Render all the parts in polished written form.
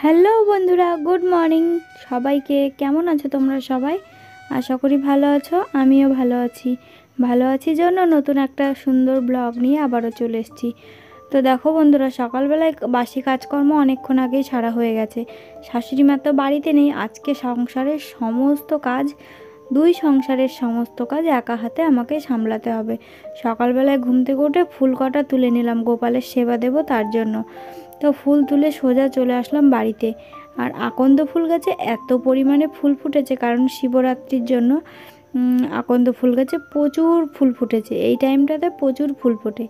Hello বন্ধুরা, good morning সবাইকে। কেমন আছো তোমরা সবাই? আশা করি ভালো আছো। আমিও ভালো আছি জন্য নতুন একটা সুন্দর ব্লগ নিয়ে আবারও চলে এসেছি। তো দেখো বন্ধুরা, সকালবেলায় বাসি কাজকর্ম অনেকক্ষণ আগেই সারা হয়ে গেছে। শাশুড়ি মা তো বাড়িতে নেই। আজকে সংসারের সমস্ত কাজ একা হাতে আমাকে সামলাতে হবে। সকালবেলায় ঘুম থেকে উঠে ফুল কটা তুলে নিলাম, গোপালের সেবা দেব তার জন্য। তো ফুল তুলে সোজা চলে আসলাম বাড়িতে। আর আকন্দ ফুল গাছে এত পরিমাণে ফুল ফুটেছে, কারণ শিবরাত্রির জন্য আকন্দ ফুল গাছে প্রচুর ফুল ফুটেছে। এই টাইমটাতে প্রচুর ফুল ফোটে।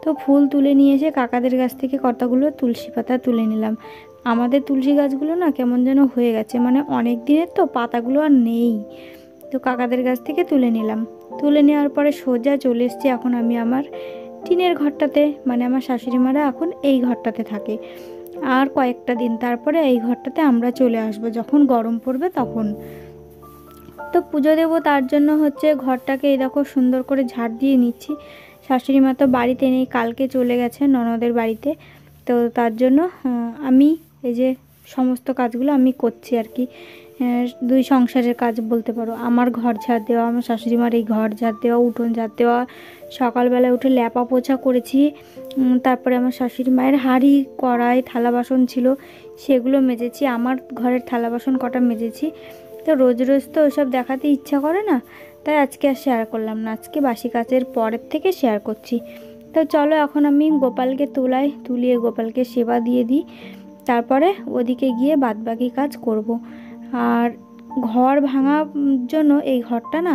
তো ফুল তুলে নিয়ে এসে কাকাদের গাছ থেকে কতগুলো তুলসী পাতা তুলে নিলাম। আমাদের তুলসী গাছগুলো না কেমন যেন হয়ে গেছে, মানে অনেক দিনের তো, পাতাগুলো আর নেই। তো কাকাদের গাছ থেকে তুলে নিলাম। তুলে নেওয়ার পরে সোজা চলে এসেছি এখন আমি আমার টিনের ঘরটাতে, মানে আমার শাশুড়ি মারা এখন এই ঘরটাতে থাকে। আর কয়েকটা দিন তারপরে এই ঘরটাতে আমরা চলে আসব, যখন গরম পড়বে তখন। তো পুজো দেবো, তার জন্য ঘরটাকে এই দেখো সুন্দর করে ঝাড় দিয়ে নিচ্ছি। শাশুড়ি মা তো বাড়িতে নেই, কালকে চলে গেছে ননদের বাড়িতে। তো তার জন্য আমি এই যে সমস্ত কাজগুলো আমি করছি আর কি। দুই সংসারের কাজ বলতে পারো। আমার ঘর ঝাড় দেওয়া, আমার শাশুড়ি মার এই ঘর ঝাড় দেওয়া, উঠোন ঝাড় দেওয়া, সকালবেলায় উঠে ল্যাপা পোছা করেছি। তারপরে আমার শাশুড়ি মায়ের হাঁড়ি কড়াই থালা বাসন ছিল, সেগুলো মেজেছি। আমার ঘরের থালা বাসন কটা মেজেছি। তো রোজ রোজ তো ওসব দেখাতে ইচ্ছা করে না, তাই আজকে আর শেয়ার করলাম না। আজকে বাসি কাজের পরের থেকে শেয়ার করছি। তো চলো এখন আমি গোপালকে তুলিয়ে গোপালকে সেবা দিয়ে দিই, তারপরে ওদিকে গিয়ে বাদবাকি কাজ করব। আর ঘর ভাঙার জন্য এই ঘরটা না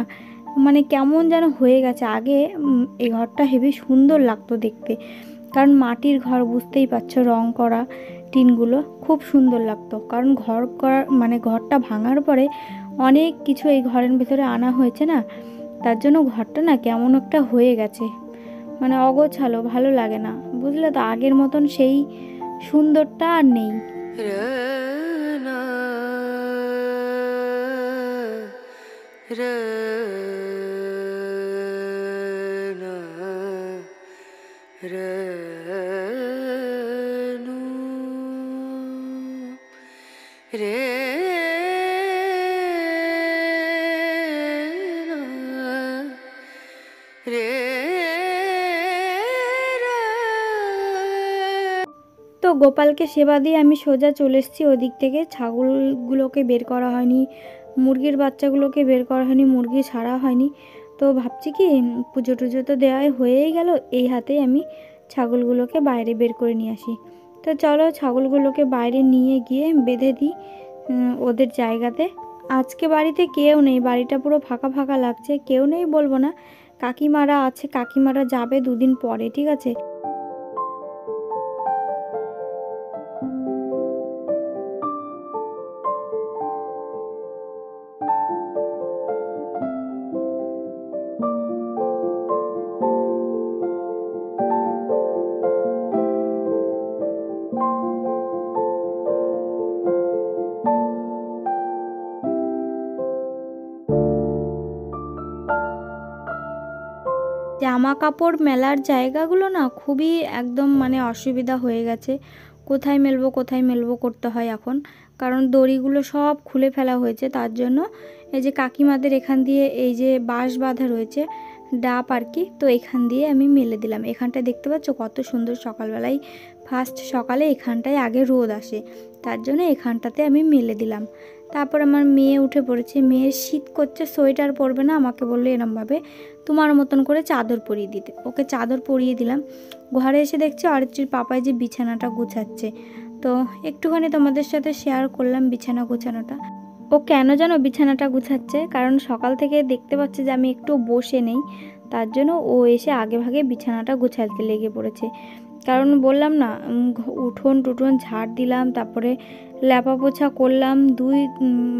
মানে কেমন যেন হয়ে গেছে। আগে এই ঘরটা হেবি সুন্দর লাগতো দেখতে, কারণ মাটির ঘর, বুঝতেই পারছো, রং করা টিনগুলো খুব সুন্দর লাগতো। কারণ ঘরটা ভাঙার পরে অনেক কিছু এই ঘরের ভিতরে আনা হয়েছে না, তার জন্য ঘরটা না কেমন একটা হয়ে গেছে, মানে অগোছালো, ভালো লাগে না, বুঝলে তো। আগের মতন সেই সুন্দরটা আর নেই। তো গোপালকে সেবা দিয়ে আমি সোজা চলে এসেছি ওদিক থেকে। ছাগলগুলোকে বের করা হয়নি, মুরগির বাচ্চাগুলোকে বের করা হয়নি, মুরগি ছাড়া হয়নি। তো ভাবছি কি, পুজো টুজো তো দেওয়াই হয়েই গেল, এই হাতেই আমি ছাগলগুলোকে বাইরে বের করে নিয়ে আসি। তো চলো ছাগলগুলোকে বাইরে নিয়ে গিয়ে বেঁধে দিই ওদের জায়গাতে। আজকে বাড়িতে কেউ নেই, বাড়িটা পুরো ফাঁকা ফাঁকা লাগছে। কেউ নেই বলবো না, কাকিমারা আছে, কাকিমারা যাবে দুদিন পরে, ঠিক আছে। জামা কাপড় মেলার জায়গাগুলো না খুবই একদম মানে অসুবিধা হয়ে গেছে। কোথায় মেলবো করতে হয় এখন, কারণ দড়িগুলো সব খুলে ফেলা হয়েছে। তার জন্য এই যে কাকিমাদের এখান দিয়ে এই যে বাঁশ বাঁধা রয়েছে, ডাব আর কি, তো এখান দিয়ে আমি মেলে দিলাম। এখানটায় দেখতে পাচ্ছ কত সুন্দর, সকালবেলায় ফার্স্ট সকালে এখানটায় আগে রোদ আসে, তার জন্য এখানটাতে আমি মেলে দিলাম। তারপর আমার মেয়ে উঠে পড়েছে। মেয়ের শীত করছে, সোয়েটার পরবে না, আমাকে বললো এরমভাবে তোমার মতন করে চাদর পরিয়ে দিতে। ওকে চাদর পরিয়ে দিলাম। ঘরে এসে দেখছি অরিত্রির পাপাই যে বিছানাটা গুছাচ্ছে, তো একটুখানি তোমাদের সাথে শেয়ার করলাম বিছানা গুছানোটা। ও কেন যেন বিছানাটা গুছাচ্ছে, কারণ সকাল থেকে দেখতে পাচ্ছে যে আমি একটু বসে নেই, তার জন্য ও এসে আগে ভাগে বিছানাটা গুছাতে লেগে পড়েছে। কারণ বললাম না, উঠোন টুঠোন ঝাড় দিলাম, তারপরে ল্যাপা পোছা করলাম,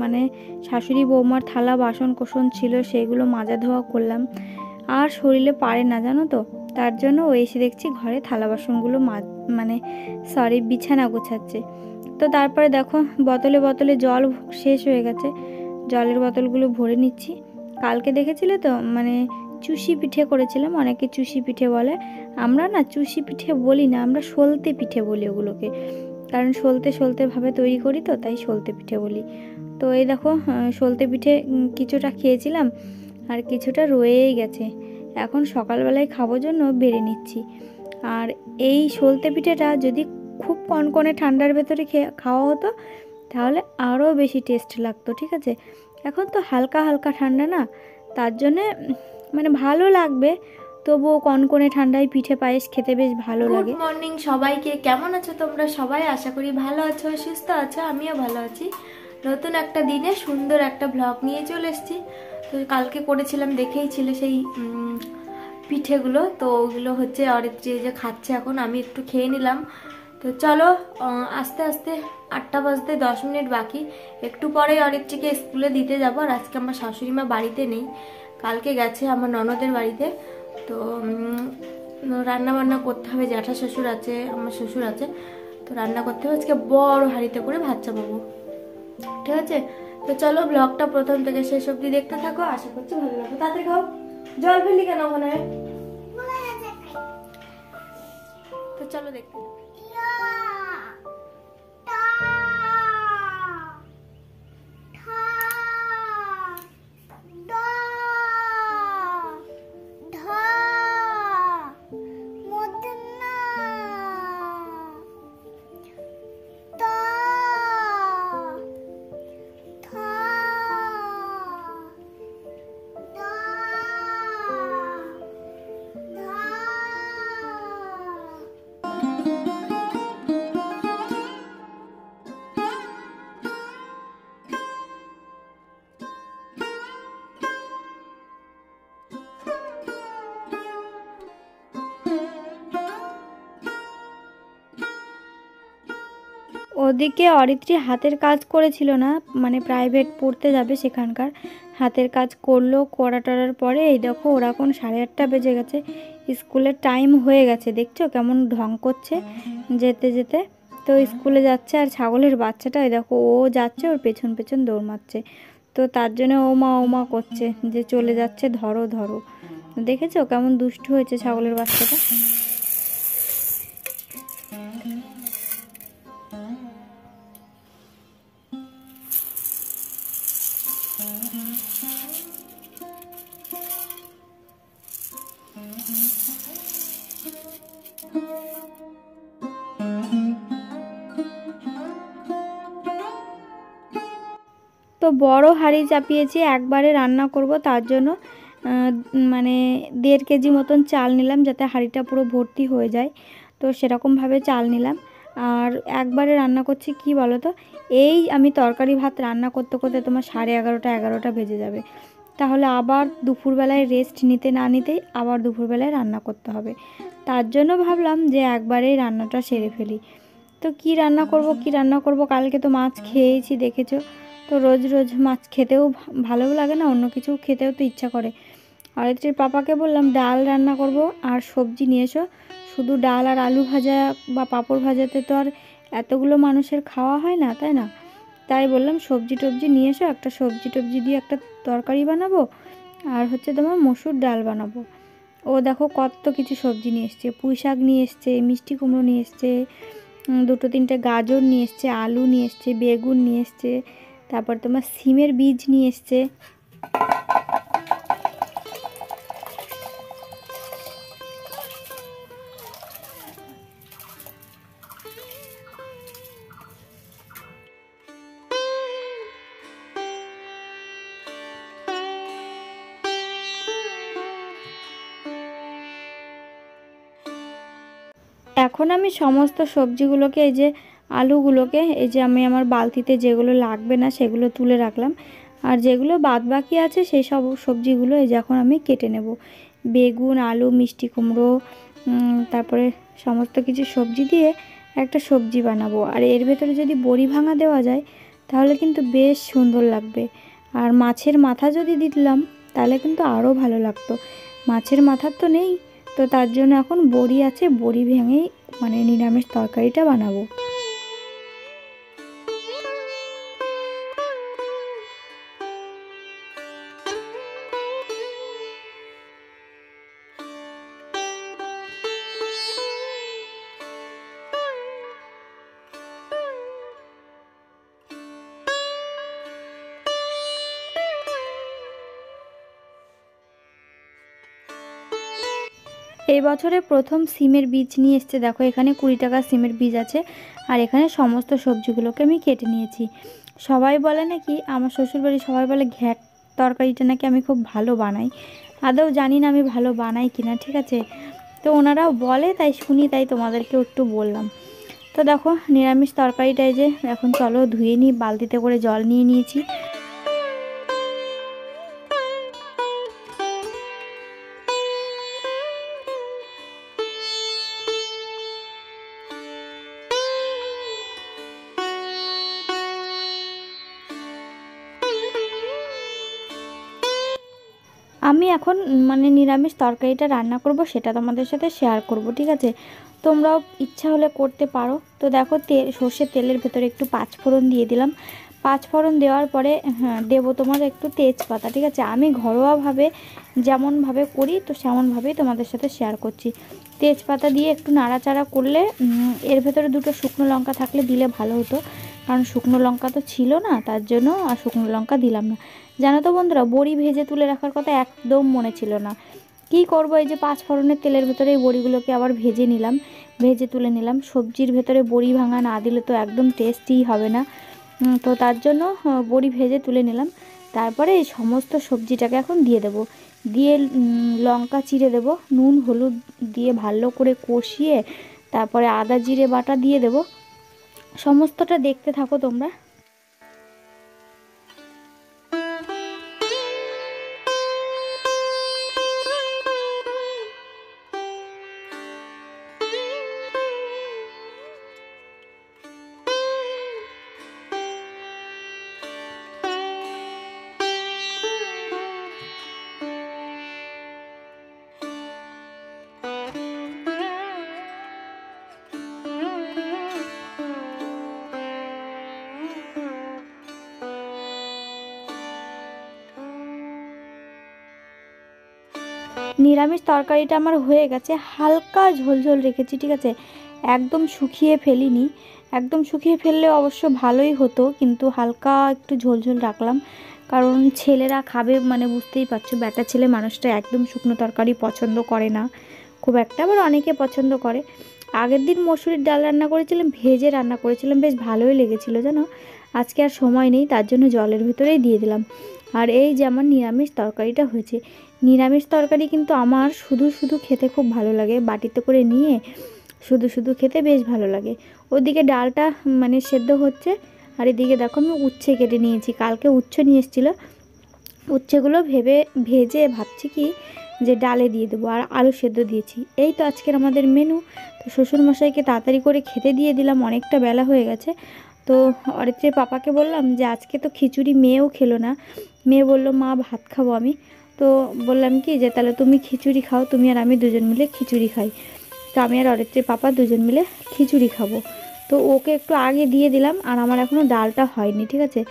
মানে শাশুড়ি বৌমার থালা বাসন কোসন ছিল সেগুলো মাজা ধোয়া করলাম। আর শরীরে পারে না জানো তো, তার জন্য ও এসে দেখছি ঘরে থালা বাসনগুলো বিছানা গোছাচ্ছে। তো তারপরে দেখো বোতলে বোতলে জল শেষ হয়ে গেছে, জলের বোতলগুলো ভরে নিচ্ছি। কালকে দেখেছিলে তো, মানে চুষি পিঠে করেছিলাম, অনেকে চুষি পিঠে বলে। আমরা না চুষি পিঠে বলি না, আমরা সলতে পিঠে বলি ওগুলোকে। কারণ সলতে সলতেভাবে তৈরি করি তো, তাই সলতে পিঠে বলি। তো এই দেখো সলতে পিঠে কিছুটা খেয়েছিলাম আর কিছুটা রয়েই গেছে। এখন সকালবেলায় খাবো জন্য বেড়ে নিচ্ছি। আর এই সলতে পিঠেটা যদি খুব কনকনে ঠান্ডার ভেতরে খাওয়া হতো তাহলে আরও বেশি টেস্ট লাগতো, ঠিক আছে। এখন তো হালকা হালকা ঠান্ডা না, তার জন্যে মানে ভালো লাগবে, তবুও কনকনে ঠান্ডায় পিঠে পায়েস খেতে বেশ ভালো লাগে। গুড মর্নিং সবাইকে, কেমন আছো তোমরা সবাই? আশা করি ভালো আছো, সুস্থ আছো। আমিও ভালো আছি। নতুন একটা দিনে সুন্দর একটা ব্লগ নিয়ে চলে এসেছি। তো কালকে করেছিলাম, দেখেই ছিল সেই পিঠেগুলো। তো ওগুলো হচ্ছে অরিত্রী যে খাচ্ছে, এখন আমি একটু খেয়ে নিলাম। তো চলো আস্তে আস্তে 8টা বাজতে 10 মিনিট বাকি, একটু পরে অরিত্রীকে স্কুলে দিতে যাবো। আর আজকে আমার শাশুড়ি মা বাড়িতে নেই, কালকে গেছে আমার ননদের বাড়িতে। তো রান্না বান্না করতে হবে, জ্যাঠা শ্বশুর আছে, আমার শ্বশুর আছে, তো রান্না করতে হবে। আজকে বড় হাঁড়িতে করে ভাত চাপাবো, ঠিক আছে। তো চলো ব্লগটা প্রথম থেকে শেষ অবধি দেখতে থাকো, আশা করছি ভালো লাগবে। তাড়াতাড়ি খাও, জল ফেললি কেন ওখানে? তো চলো দেখতে থাকো। ওদিকে অরিত্রী হাতের কাজ করেছিল না, মানে প্রাইভেট পড়তে যাবে সেখানকার হাতের কাজ করলো। করাটার পরে এই দেখো ওরা এখন 8:30 বেজে গেছে, স্কুলের টাইম হয়ে গেছে। দেখছো কেমন ঢং করছে যেতে যেতে। তো স্কুলে যাচ্ছে, আর ছাগলের বাচ্চাটা এই দেখো ও যাচ্ছে, ওর পেছন পেছন দৌড় মারছে। তো তার জন্য ও মা করছে যে চলে যাচ্ছে, ধরো ধরো। দেখেছো কেমন দুষ্টু হয়েছে ছাগলের বাচ্চাটা। তো বড় হাঁড়ি চাপিয়েছি, একবারে রান্না করব, তার জন্য মানে 1.5 কেজি মতন চাল নিলাম, যাতে হাঁড়িটা পুরো ভর্তি হয়ে যায়। তো সেরকমভাবে চাল নিলাম আর একবারে রান্না করছি। কি বলো তো, এই আমি তরকারি ভাত রান্না করতে করতে তোমার 11:30 বেজে যাবে। তাহলে আবার দুপুরবেলায় রেস্ট নিতে না নিতেই আবার দুপুরবেলায় রান্না করতে হবে। তার জন্য ভাবলাম যে একবারেই রান্নাটা সেরে ফেলি। তো কি রান্না করব, কালকে তো মাছ খেয়েছি দেখেছো। তো রোজ রোজ মাছ খেতেও ভালোও লাগে না, অন্য কিছু খেতেও তো ইচ্ছা করে। অরিত্রীর পাপাকে বললাম ডাল রান্না করব আর সবজি নিয়ে এসো। শুধু ডাল আর আলু ভাজা বা পাঁপড় ভাজাতে তো আর এতগুলো মানুষের খাওয়া হয় না, তাই না। তাই বললাম সবজি টবজি নিয়ে এসো, একটা সবজি টবজি দিয়ে একটা তরকারি বানাবো, আর হচ্ছে তোমার মসুর ডাল বানাবো। ও দেখো কত কিছু সবজি নিয়ে এসছে, পুঁই শাক নিয়ে এসছে, মিষ্টি কুমড়ো নিয়ে এসছে, 2-3টে গাজর নিয়ে এসছে, আলু নিয়ে এসছে, বেগুন নিয়ে এসছে, তারপর তোমার সিমের বীজ নিয়ে এসছে। এখন আমি সমস্ত সবজিগুলোকে, এই যে আলুগুলোকে, এই যে আমি আমার বালতিতে যেগুলো লাগবে না সেগুলো তুলে রাখলাম, আর যেগুলো বাদ বাকি আছে সেই সব সবজিগুলো এই যে এখন আমি কেটে নেব। বেগুন, আলু, মিষ্টি কুমড়ো, তারপরে সমস্ত কিছু সবজি দিয়ে একটা সবজি বানাবো। আর এর ভেতরে যদি বড়ি ভাঙা দেওয়া যায় তাহলে কিন্তু বেশ সুন্দর লাগবে। আর মাছের মাথা যদি দিলাম তাহলে কিন্তু আরও ভালো লাগতো। মাছের মাথা তো নেই, তো তার জন্য এখন বড়ি আছে, বড়ি ভেঙেই মানে নিরামিষ তরকারিটা বানাবো। এই বছরে প্রথম সিমের বীজ নিয়ে এসছে। দেখো এখানে 20 টাকা সিমের বীজ আছে, আর এখানে সমস্ত সবজিগুলোকে আমি কেটে নিয়েছি। সবাই বলে নাকি, আমার শ্বশুরবাড়ি সবাই বলে ঘ্যাট তরকারিটা নাকি আমি খুব ভালো বানাই। আদৌ জানি না আমি ভালো বানাই কিনা, ঠিক আছে। তো ওনারাও বলে, তাই শুনি, তাই তোমাদেরকেও একটু বললাম। তো দেখো নিরামিষ তরকারিটাই যে এখন চলো ধুয়ে নিই, বালতিতে করে জল নিয়ে নিয়েছি। আমি এখন মানে নিরামিষ তরকারিটা রান্না করব, সেটা তোমাদের সাথে শেয়ার করব, ঠিক আছে। তোমরাও ইচ্ছা হলে করতে পারো। তো দেখো সর্ষের তেলের ভেতরে একটু পাঁচফোড়ন দিয়ে দিলাম। পাঁচফোড়ন দেওয়ার পরে দেবো তোমার একটু তেজপাতা, ঠিক আছে। আমি ঘরোয়াভাবে যেমনভাবে করি তো সেমনভাবেই তোমাদের সাথে শেয়ার করছি। তেজপাতা দিয়ে একটু নাড়াচাড়া করলে এর ভেতরে দুটো শুকনো লঙ্কা থাকলে দিলে ভালো হতো, কারণ শুকনো লঙ্কা তো ছিল না, তার জন্য আর শুকনো লঙ্কা দিলাম না। জানো তো বন্ধুরা, বড়ি ভেজে তুলে রাখার কথা একদম মনে ছিল না। কি করব, এই যে পাঁচফোড়নের তেলের ভেতরে এই বড়িগুলোকে আবার ভেজে নিলাম, ভেজে তুলে নিলাম। সবজির ভেতরে বড়ি ভাঙা না দিলে তো একদম টেস্টিই হবে না। তো তার জন্য বড়ি ভেজে তুলে নিলাম। তারপরে এই সমস্ত সবজিটাকে এখন দিয়ে দেব, দিয়ে লঙ্কা চিড়ে দেব, নুন হলুদ দিয়ে ভালো করে কষিয়ে তারপরে আদা জিরে বাটা দিয়ে দেব। সমস্তটা দেখতে থাকো তোমরা। নিরামিষ তরকারিটা আমার হয়ে গেছে, হালকা ঝোলঝোল রেখেছি, ঠিক আছে। একদম শুকিয়ে ফেলিনি, একদম শুকিয়ে ফেললে অবশ্য ভালোই হতো, কিন্তু হালকা একটু ঝোলঝোল রাখলাম, কারণ ছেলেরা খাবে, মানে বুঝতেই পারছো ব্যাটা ছেলে মানুষটা একদম শুকনো তরকারি পছন্দ করে না খুব একটা, আবার অনেকে পছন্দ করে। আগের দিন মসুরির ডাল রান্না করেছিলাম, ভেজে রান্না করেছিলাম, বেশ ভালোই লেগেছিলো জানো। আজকে আর সময় নেই, তার জন্য জলের ভেতরেই দিয়ে দিলাম। আর এই যে আমার নিরামিষ তরকারিটা হয়েছে। নিরামিষ তরকারি কিন্তু আমার শুধু শুধু খেতে খুব ভালো লাগে, বাটিতে করে নিয়ে শুধু শুধু খেতে বেশ ভালো লাগে। ওদিকে ডালটা মানে সেদ্ধ হচ্ছে, আর এদিকে দেখো আমি উচ্ছে কেটে নিয়েছি, কালকে উচ্ছে নিয়ে এসেছিলো। উচ্ছেগুলো ভেজে ভাবছি কি যে ডালে দিয়ে দেবো, আর আলু সেদ্ধ দিয়েছি। এই তো আজকের আমাদের মেনু। তো শ্বশুরমশাইকে তাড়াতাড়ি করে খেতে দিয়ে দিলাম, অনেকটা বেলা হয়ে গেছে। তো অরিত্রের পাপাকে বললাম যে আজকে তো খিচুড়ি মেয়েও খেলো না, মেয়ে বলল মা ভাত খাবো আমি। তো বললাম কি যে তাহলে তুমি খিচুড়ি খাও, তুমি আর আমি দুজন মিলে খিচুড়ি খাই। তো আমি আর অরিত্রের পাপা দুজন মিলে খিচুড়ি খাবো। তো ওকে একটু আগে দিয়ে দিলাম, আর আমার এখনও ডালটা হয়নি, ঠিক আছে।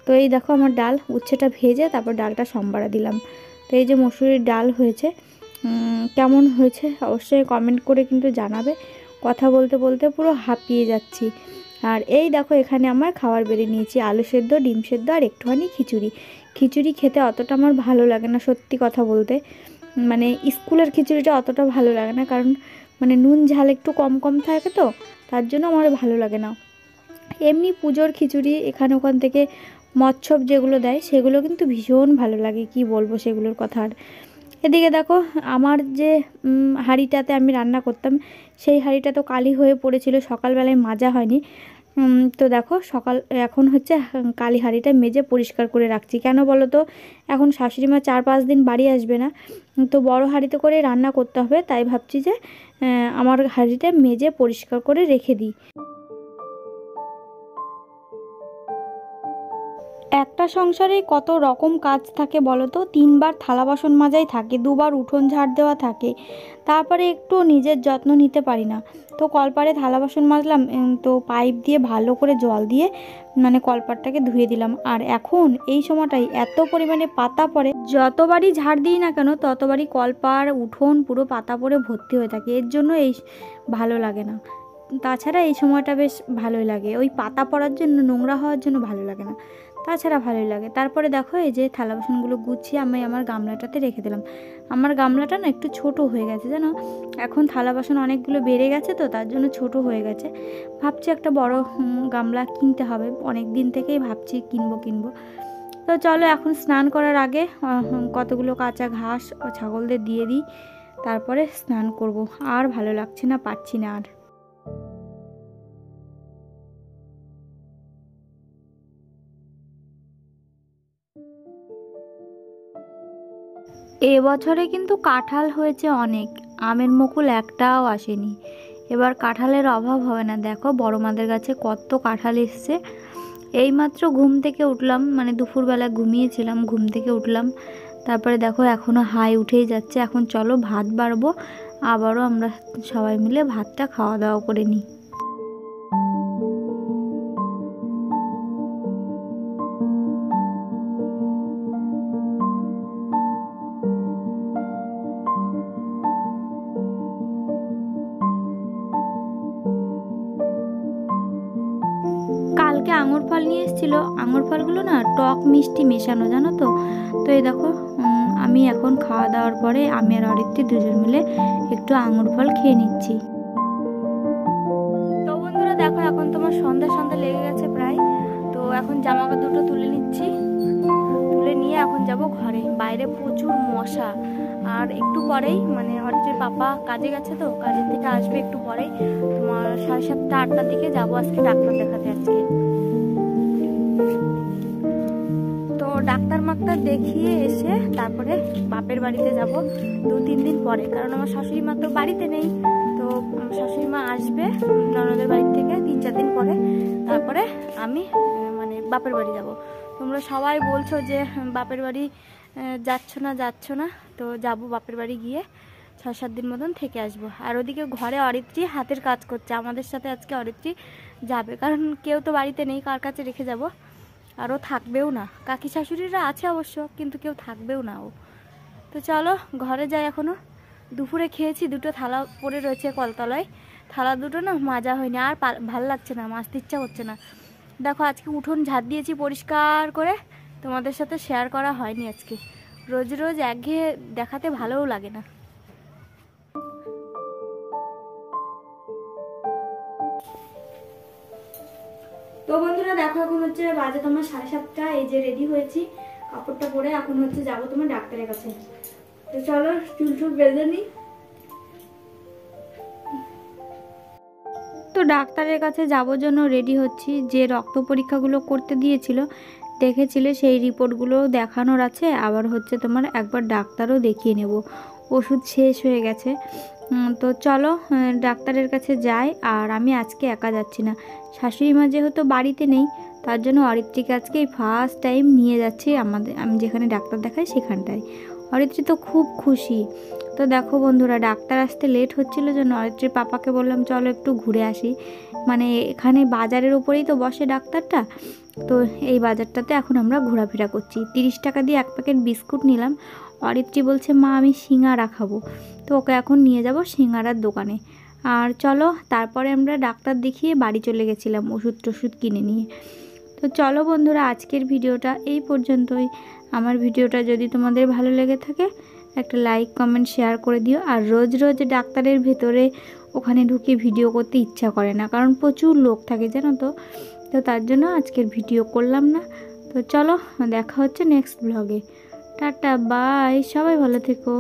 তো এই দেখো আমার ডাল, উচ্ছেটা ভেজে তারপর ডালটা সম্বারা দিলাম। তো এই যে মসুরির ডাল হয়েছে, কেমন হয়েছে অবশ্যই কমেন্ট করে কিন্তু জানাবে। কথা বলতে বলতে পুরো হাঁপিয়ে যাচ্ছি। আর এই দেখো এখানে আমার খাবার বেড়ে নিয়েছি, আলু সেদ্ধ, ডিম সেদ্ধ আর একটুখানি খিচুড়ি। খিচুড়ি খেতে অতটা আমার ভালো লাগে না সত্যি কথা বলতে, মানে স্কুলের খিচুড়িটা অতটা ভালো লাগে না, কারণ মানে নুন ঝাল একটু কম কম থাকে, তো তার জন্য আমার ভালো লাগে না। এমনি পুজোর খিচুড়ি এখানে ওখান থেকে মৎসব যেগুলো দেয় সেগুলো কিন্তু ভীষণ ভালো লাগে, কি বলবো সেগুলোর কথা। আর এদিকে দেখো আমার যে হাঁড়িটাতে আমি রান্না করতাম, সেই হাঁড়িটা তো কালি হয়ে পড়েছিল, সকালবেলায় মাজা হয়নি। তো দেখো এখন হচ্ছে কালি হাঁড়িটা মেজে পরিষ্কার করে রাখছি। কেন বলো তো, এখন শাশুড়ি মা 4-5 দিন বাড়ি আসবে না, তো বড় হাঁড়িতে করে রান্না করতে হবে, তাই ভাবছি যে আমার হাঁড়িটা মেজে পরিষ্কার করে রেখে দিই। একটা সংসারে কত রকম কাজ থাকে বলো তো, 3বার থালা বাসন মাজাই থাকে, 2বার উঠোন ঝাড় দেওয়া থাকে, তারপরে একটু নিজের যত্ন নিতে পারি না। তো কলপারে থালা বাসন মাজলাম, তো পাইপ দিয়ে ভালো করে জল দিয়ে মানে কলপারটাকে ধুয়ে দিলাম। আর এখন এই সময়টাই এত পরিমাণে পাতা পড়ে, যতবারই ঝাড় দিই না কেন ততবারই কলপার উঠোন পুরো পাতা পড়ে ভর্তি হয়ে থাকে, এর জন্য এই ভালো লাগে না। তাছাড়া এই সময়টা বেশ ভালোই লাগে, ওই পাতা পড়ার জন্য, নোংরা হওয়ার জন্য ভালো লাগে না। তাছাড়া ভালোই লাগে। তারপরে দেখো এই যে থালা বাসনগুলো গুছিয়ে আমি আমার গামলাটাতে রেখে দিলাম। আমার গামলাটা না একটু ছোট হয়ে গেছে জানো, এখন থালা বাসন অনেকগুলো বেড়ে গেছে তো তার জন্য ছোট হয়ে গেছে। ভাবছি একটা বড় গামলা কিনতে হবে, অনেক দিন থেকেই ভাবছি কিনবো। তো চলো এখন স্নান করার আগে কতগুলো কাঁচা ঘাস ও ছাগলদের দিয়ে দিই, তারপরে স্নান করব। আর ভালো লাগছে না, পারছি না আর। এবছরে কিন্তু কাঁঠাল হয়েছে অনেক, আমের মুকুল একটাও আসেনি। এবার কাঁঠালের অভাব হবে না। দেখো বড় মাদের গাছে কত কাঁঠাল এসছে। এইমাত্র ঘুম থেকে উঠলাম, মানে দুপুরবেলা ঘুমিয়েছিলাম, ঘুম থেকে উঠলাম, তারপরে দেখো এখনও হাই উঠেই যাচ্ছে। এখন চলো ভাত বাড়বো, আবারও আমরা সবাই মিলে ভাতটা খাওয়া দাওয়া করে নিই। কালকে আঙুর ফল নিয়ে এসেছিল, আঙুর ফলগুলো না টক মিষ্টি মেশানো জানো তো। তো এই দেখো আমি এখন খাওয়া দাওয়ার পরে আমি আর অরিত্রী দুজন মিলে একটু আঙুর ফল খেয়ে নিচ্ছি। তো বন্ধুরা দেখো এখন তোমার সন্ধ্যা লেগে গেছে প্রায়। তো এখন জামা কাপড় দুটো তুলে নিচ্ছি, তুলে নিয়ে এখন যাব ঘরে। বাইরে প্রচুর মশা, আর একটু পরেই মানে অরিত্রীর পাপা কাজে গেছে, তো কাজের থেকে আসবে একটু পরেই, তোমার 7:30 8টার দিকে যাবো আজকে ডাক্তার দেখাতে। আজকে তো ডাক্তার দেখিয়ে এসে তারপরে বাপের বাড়িতে যাব 2-3 দিন পরে, কারণ আমার শাশুড়ি মা তো বাড়িতে নেই। তো শাশুড়ি মা আসবে ননদের বাড়ি থেকে 3-4 দিন পরে, তারপরে আমি মানে বাপের বাড়ি যাব। তোমরা সবাই বলছো যে বাপের বাড়ি যাচ্ছ না, তো যাব বাপের বাড়ি গিয়ে 6-7 দিন মতন থেকে আসবো। আর ওদিকে ঘরে অরিত্রী হাতের কাজ করছে, আমাদের সাথে আজকে অরিত্রী যাবে, কারণ কেউ তো বাড়িতে নেই, কার কাছে রেখে যাব। আর ও থাকবেও না, কাকি শাশুড়িরা আছে অবশ্য, কিন্তু কেউ থাকবেও না ও। তো চলো ঘরে যাই। এখনও দুপুরে খেয়েছি, দুটো থালা পড়ে রয়েছে কলতলায়, থালা দুটো না মাজা হয়নি, আর ভাল লাগছে না, মাজতে ইচ্ছা করছে না। দেখো আজকে উঠোন ঝাড় দিয়েছি পরিষ্কার করে, তোমাদের সাথে শেয়ার করা হয়নি আজকে। রোজ রোজ একঘেয়ে দেখাতে ভালোও লাগে না। তো বন্ধুরা দেখো এখন হচ্ছে বাজে তোমার 7:30, এই যে রেডি হয়েছি কাপড়টা পরে, এখন হচ্ছে যাবো তোমার ডাক্তারের কাছে। তো চলো চুল বেঁধে নিই। তো ডাক্তারের কাছে যাওয়ার জন্য রেডি হচ্ছি। যে রক্ত পরীক্ষাগুলো করতে দিয়েছিল দেখেছিলে, সেই রিপোর্টগুলো দেখানোর আছে, আবার হচ্ছে তোমার একবার ডাক্তারও দেখিয়ে নেব, ওষুধ শেষ হয়ে গেছে। তো চলো ডাক্তারের কাছে যাই। আর আমি আজকে একা যাচ্ছি না, শাশুড়ি মা যেহেতু বাড়িতে নেই, তার জন্য অরিত্রীকে আজকে এই ফার্স্ট টাইম নিয়ে যাচ্ছি আমি যেখানে ডাক্তার দেখাই সেখানটায়। অরিত্রী তো খুব খুশি। তো দেখো বন্ধুরা ডাক্তার আসতে লেট হচ্ছিলো জন্য অরিত্রীর পাপাকে বললাম চলো একটু ঘুরে আসি, মানে এখানে বাজারের উপরেই তো বসে ডাক্তারটা, তো এই বাজারটাতে এখন আমরা ঘোরাফেরা করছি। 30 টাকা দিয়ে 1 প্যাকেট বিস্কুট নিলাম। অরিত্রী বলছে মা আমি সিঙ্গারা খাবো, তো ওকে এখন নিয়ে যাব সিঙ্গারার দোকানে। আর চলো তারপরে আমরা ডাক্তার দেখিয়ে বাড়ি চলে গেছিলাম ওষুধ টষুধ কিনে নিয়ে। তো চলো বন্ধুরা আজকের ভিডিওটা এই পর্যন্তই। আমার ভিডিওটা যদি তোমাদের ভালো লেগে থাকে একটা লাইক কমেন্ট শেয়ার করে দিও। আর রোজ রোজ ডাক্তারের ভেতরে ওখানে ঢুকে ভিডিও করতে ইচ্ছা করে না, কারণ প্রচুর লোক থাকে জানো তো, তো তার জন্য আজকের ভিডিও করলাম না। তো চলো দেখা হচ্ছে নেক্সট ব্লগে। টাটা বাই, সবাই ভালো থেকো।